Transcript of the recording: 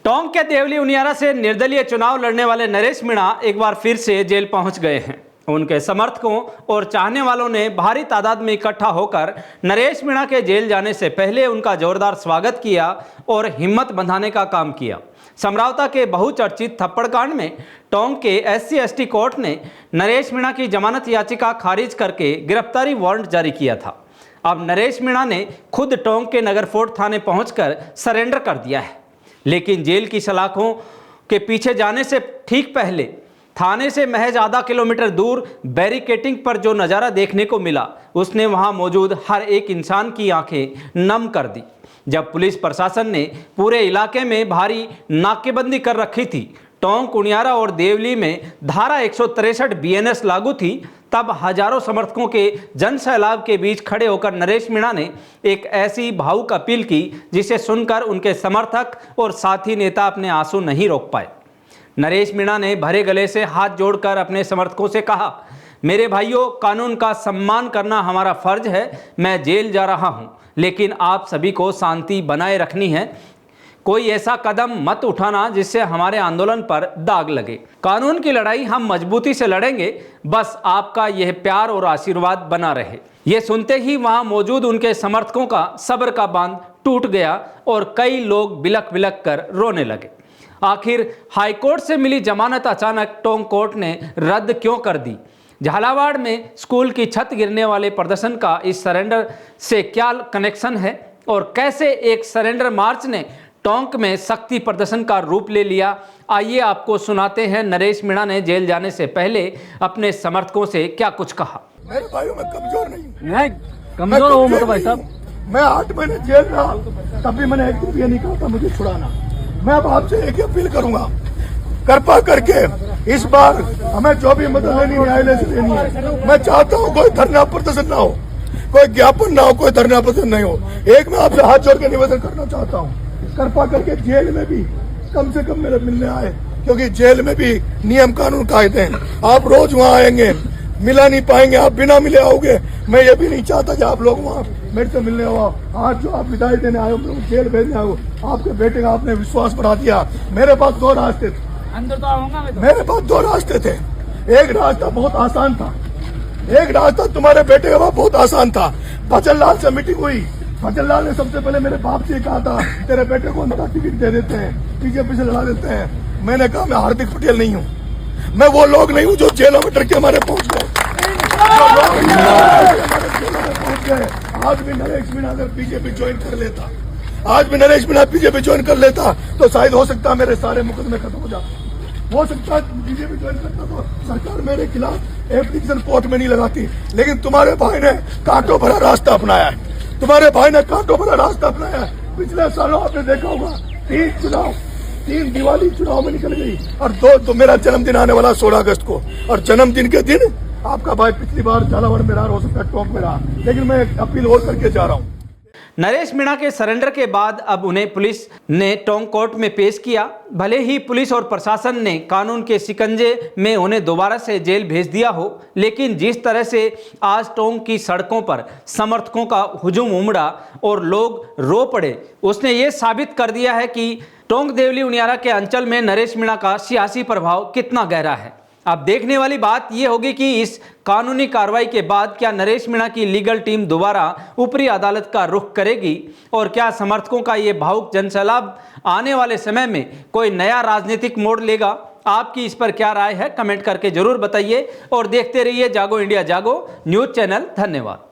टोंक के देवली उनियारा से निर्दलीय चुनाव लड़ने वाले नरेश मीणा एक बार फिर से जेल पहुंच गए हैं। उनके समर्थकों और चाहने वालों ने भारी तादाद में इकट्ठा होकर नरेश मीणा के जेल जाने से पहले उनका जोरदार स्वागत किया और हिम्मत बंधाने का काम किया। समरावता के बहुचर्चित थप्पड़ कांड में टोंक के SC/ST कोर्ट ने नरेश मीणा की जमानत याचिका खारिज करके गिरफ्तारी वारंट जारी किया था। अब नरेश मीणा ने खुद टोंक के नगर फोर्ट थाने पहुंचकर सरेंडर कर दिया है, लेकिन जेल की सलाखों के पीछे जाने से ठीक पहले थाने से महज आधा किलोमीटर दूर बैरिकेटिंग पर जो नज़ारा देखने को मिला, उसने वहां मौजूद हर एक इंसान की आंखें नम कर दी। जब पुलिस प्रशासन ने पूरे इलाके में भारी नाकेबंदी कर रखी थी, टोंक, उनियारा और देवली में धारा 163 BNS लागू थी, तब हजारों समर्थकों के जन सैलाब के बीच खड़े होकर नरेश मीणा ने एक ऐसी भावुक अपील की जिसे सुनकर उनके समर्थक और साथी नेता अपने आंसू नहीं रोक पाए। नरेश मीणा ने भरे गले से हाथ जोड़कर अपने समर्थकों से कहा, मेरे भाइयों, कानून का सम्मान करना हमारा फर्ज है। मैं जेल जा रहा हूं, लेकिन आप सभी को शांति बनाए रखनी है। कोई ऐसा कदम मत उठाना जिससे हमारे आंदोलन पर दाग लगे। कानून की लड़ाई हम मजबूती से लड़ेंगे, बस आपका यह प्यार और आशीर्वाद बना रहे। ये सुनते ही वहां मौजूद उनके समर्थकों का सब्र का बांध टूट गया और कई लोग बिलख बिलख कर रोने लगे। आखिर हाईकोर्ट से मिली जमानत अचानक टोंक कोर्ट ने रद्द क्यों कर दी? झालावाड़ में स्कूल की छत गिरने वाले प्रदर्शन का इस सरेंडर से क्या कनेक्शन है और कैसे एक सरेंडर मार्च ने टोंक में शक्ति प्रदर्शन का रूप ले लिया? आइए आपको सुनाते हैं नरेश मीणा ने जेल जाने से पहले अपने समर्थकों से क्या कुछ कहा। मेरे भाइयों, मैं कमजोर नहीं कमजोर हो मतलब भाई साहब। मैं 8 महीने जेल रहा, तब भी मैंने एक रुपया नहीं कहा था मुझे छुड़ाना। मैं अब आपसे एक ही अपील करूंगा, कृपा करके इस बार हमें जो भी मदद लेनी न्यायालय से लेनी है। मैं चाहता हूँ कोई धरना प्रदर्शन ना हो, कोई ज्ञापन ना हो, कोई धरना प्रदर्शन नहीं हो। एक मैं आपसे हाथ जोड़ के निवेदन करना चाहता हूँ, कृपा करके जेल में भी कम से कम मेरे मिलने आए, क्योंकि जेल में भी नियम कानून कायदे हैं। आप रोज वहाँ आएंगे, मिला नहीं पाएंगे, आप बिना मिले आओगे। मैं ये भी नहीं चाहता कि आप लोग वहाँ मेरे से मिलने हो। आज जो आप विदाई देने आए हो, जेल भेजने आए हो, आपके बेटे का आपने विश्वास बढ़ा दिया। मेरे पास 2 रास्ते थे, अंदर तो आऊंगा मैं तो। मेरे पास 2 रास्ते थे। एक रास्ता बहुत आसान था, एक रास्ता तुम्हारे बेटे का बहुत आसान था। भजन लाल से मीटिंग हुई, भजन लाल ने सबसे पहले मेरे बाप से कहा था, तेरे बेटे को उनका टिकट दे देते हैं, बीजेपी से लड़ा देते हैं। मैंने कहा, मैं हार्दिक पटेल नहीं हूँ, मैं वो लोग नहीं हूँ जो जेलों में डर के हमारे पहुंच गए। आज भी नरेश मीणा अगर बीजेपी ज्वाइन कर लेता, आज भी नरेश मीणा बीजेपी ज्वाइन कर लेता, तो शायद हो सकता मेरे सारे मुकदमे खत्म हो जाते। हो सकता है बीजेपी ज्वाइन करता तो सरकार मेरे खिलाफ एप्लीकेशन कोर्ट में नहीं लगाती। लेकिन तुम्हारे भाई ने कांटों भरा रास्ता अपनाया है, तुम्हारे भाई ने कांटों भरा रास्ता अपनाया है। पिछले सालों आपने देखा होगा 3 दिवाली चुनाव में निकल गई और 2 मेरा जन्मदिन आने वाला 16 अगस्त को, और जन्मदिन के दिन आपका भाई पिछली बार झालावाड़ में रहा, हो सकता है टोंक में रहा। लेकिन मैं एक अपील और करके जा रहा हूँ। नरेश मीणा के सरेंडर के बाद अब उन्हें पुलिस ने टोंक कोर्ट में पेश किया। भले ही पुलिस और प्रशासन ने कानून के शिकंजे में उन्हें दोबारा से जेल भेज दिया हो, लेकिन जिस तरह से आज टोंक की सड़कों पर समर्थकों का हुजूम उमड़ा और लोग रो पड़े, उसने ये साबित कर दिया है कि टोंक देवली उनियारा के अंचल में नरेश मीणा का सियासी प्रभाव कितना गहरा है। अब देखने वाली बात यह होगी कि इस कानूनी कार्रवाई के बाद क्या नरेश मीणा की लीगल टीम दोबारा ऊपरी अदालत का रुख करेगी और क्या समर्थकों का ये भावुक जनसैलाब आने वाले समय में कोई नया राजनीतिक मोड़ लेगा? आपकी इस पर क्या राय है, कमेंट करके जरूर बताइए और देखते रहिए जागो इंडिया जागो न्यूज चैनल। धन्यवाद।